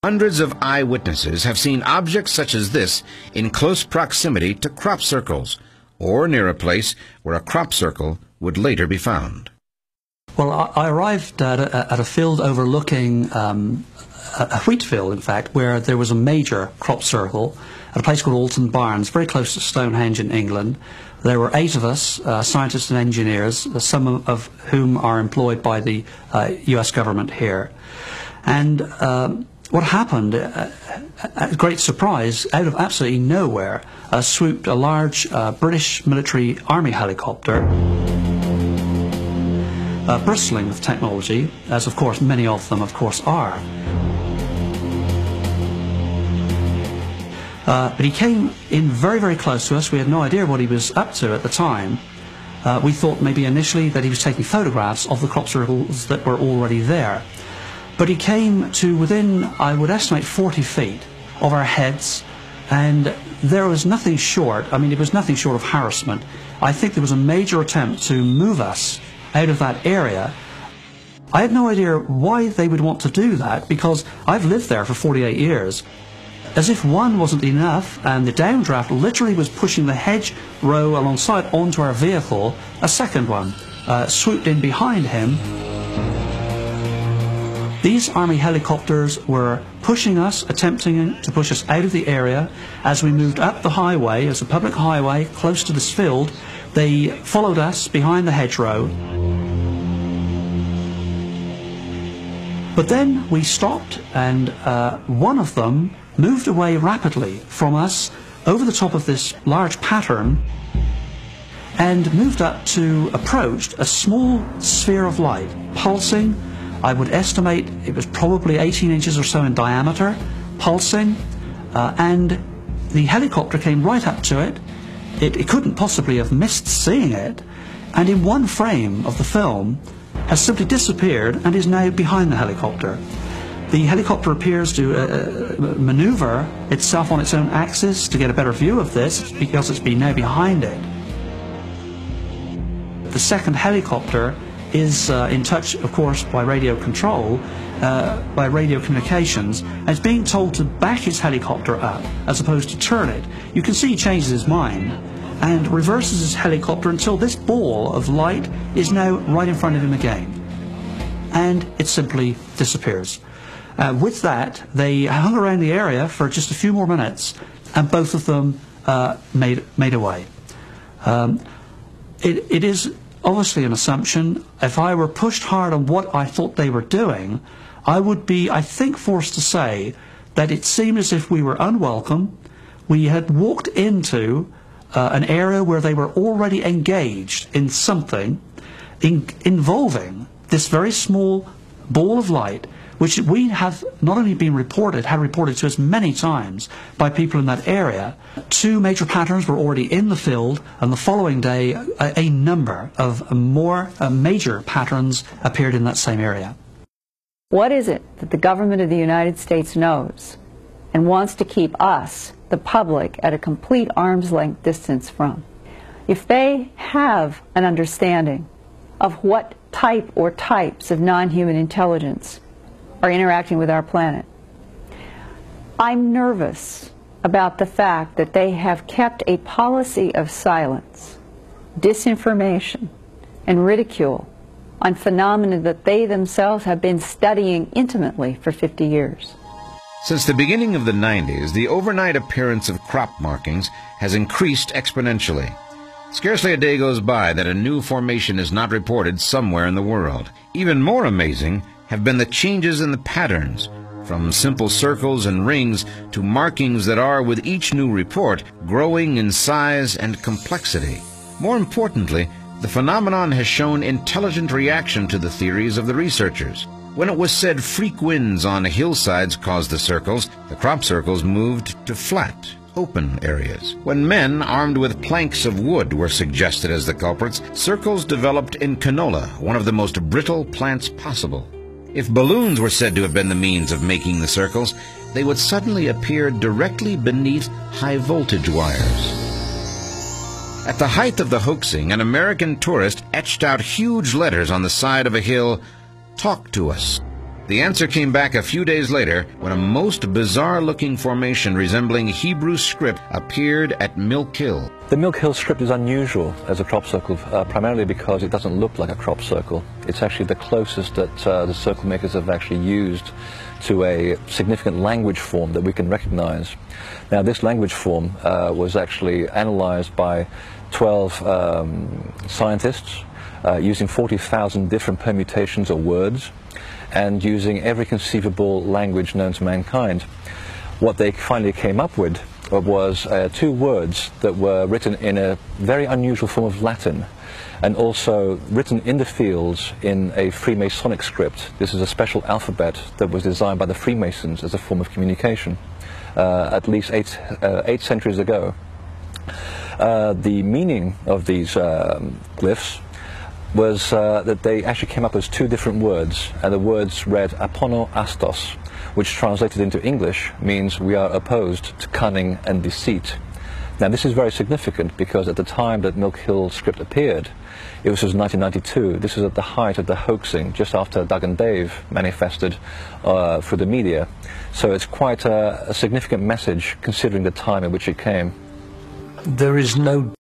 Hundreds of eyewitnesses have seen objects such as this in close proximity to crop circles, or near a place where a crop circle would later be found. Well, I arrived at a field overlooking a wheat field, in fact, where there was a major crop circle at a place called Alton Barnes, very close to Stonehenge in England. There were 8 of us, scientists and engineers, some of whom are employed by the US government here. And what happened, at great surprise, out of absolutely nowhere, swooped a large British military army helicopter, bristling with technology, as of course many of them of course are. But he came in very, very close to us. We had no idea what he was up to at the time. We thought maybe initially that he was taking photographs of the crop circles that were already there. But he came to within, I would estimate, 40 feet of our heads, and there was nothing short, I mean, it was nothing short of harassment. I think there was a major attempt to move us out of that area. I had no idea why they would want to do that, because I've lived there for 48 years. As if one wasn't enough, and the downdraft literally was pushing the hedge row alongside onto our vehicle, a second one swooped in behind him. These army helicopters were pushing us, attempting to push us out of the area. As we moved up the highway, as a public highway close to this field, they followed us behind the hedgerow. But then we stopped, and one of them moved away rapidly from us over the top of this large pattern and moved up to approach a small sphere of light, pulsing. I would estimate it was probably 18 inches or so in diameter, pulsing, and the helicopter came right up to it. It couldn't possibly have missed seeing it, and in one frame of the film has simply disappeared and is now behind the helicopter. The helicopter appears to maneuver itself on its own axis to get a better view of this, because it's been now behind it. The second helicopter is in touch, of course, by radio control, by radio communications, and is being told to back his helicopter up as opposed to turn it. You can see he changes his mind and reverses his helicopter until this ball of light is now right in front of him again, and it simply disappears. With that, they hung around the area for just a few more minutes, and both of them made away. It is obviously an assumption. If I were pushed hard on what I thought they were doing, I would be, I think, forced to say that it seemed as if we were unwelcome. We had walked into an area where they were already engaged in something involving this very small ball of light, which we have not only been reported, had reported to us many times by people in that area. 2 major patterns were already in the field, and the following day a number of more major patterns appeared in that same area. What is it that the government of the United States knows and wants to keep us, the public, at a complete arm's length distance from? If they have an understanding of what type or types of non-human intelligence are interacting with our planet, I'm nervous about the fact that they have kept a policy of silence, disinformation, and ridicule on phenomena that they themselves have been studying intimately for 50 years. Since the beginning of the 90s, the overnight appearance of crop markings has increased exponentially. Scarcely a day goes by that a new formation is not reported somewhere in the world. Even more amazing have been the changes in the patterns, from simple circles and rings to markings that are, with each new report, growing in size and complexity. More importantly, the phenomenon has shown intelligent reaction to the theories of the researchers. When it was said freak winds on hillsides caused the circles, the crop circles moved to flat, open areas. When men armed with planks of wood were suggested as the culprits, circles developed in canola, one of the most brittle plants possible. If balloons were said to have been the means of making the circles, they would suddenly appear directly beneath high-voltage wires. At the height of the hoaxing, an American tourist etched out huge letters on the side of a hill, "Talk to us." The answer came back a few days later when a most bizarre-looking formation resembling Hebrew script appeared at Milk Hill. The Milk Hill script is unusual as a crop circle, primarily because it doesn't look like a crop circle. It's actually the closest that the circle makers have actually used to a significant language form that we can recognize. Now, this language form was actually analyzed by 12 scientists using 40,000 different permutations of words and using every conceivable language known to mankind. What they finally came up with was two words that were written in a very unusual form of Latin, and also written in the fields in a Freemasonic script. This is a special alphabet that was designed by the Freemasons as a form of communication, at least eight centuries ago. The meaning of these glyphs was that they actually came up as two different words, and the words read apono astos, which translated into English means we are opposed to cunning and deceit. Now, this is very significant because at the time that Milk Hill script appeared, it was 1992. This was at the height of the hoaxing, just after Doug and Dave manifested through the media. So it's quite a significant message considering the time in which it came. There is no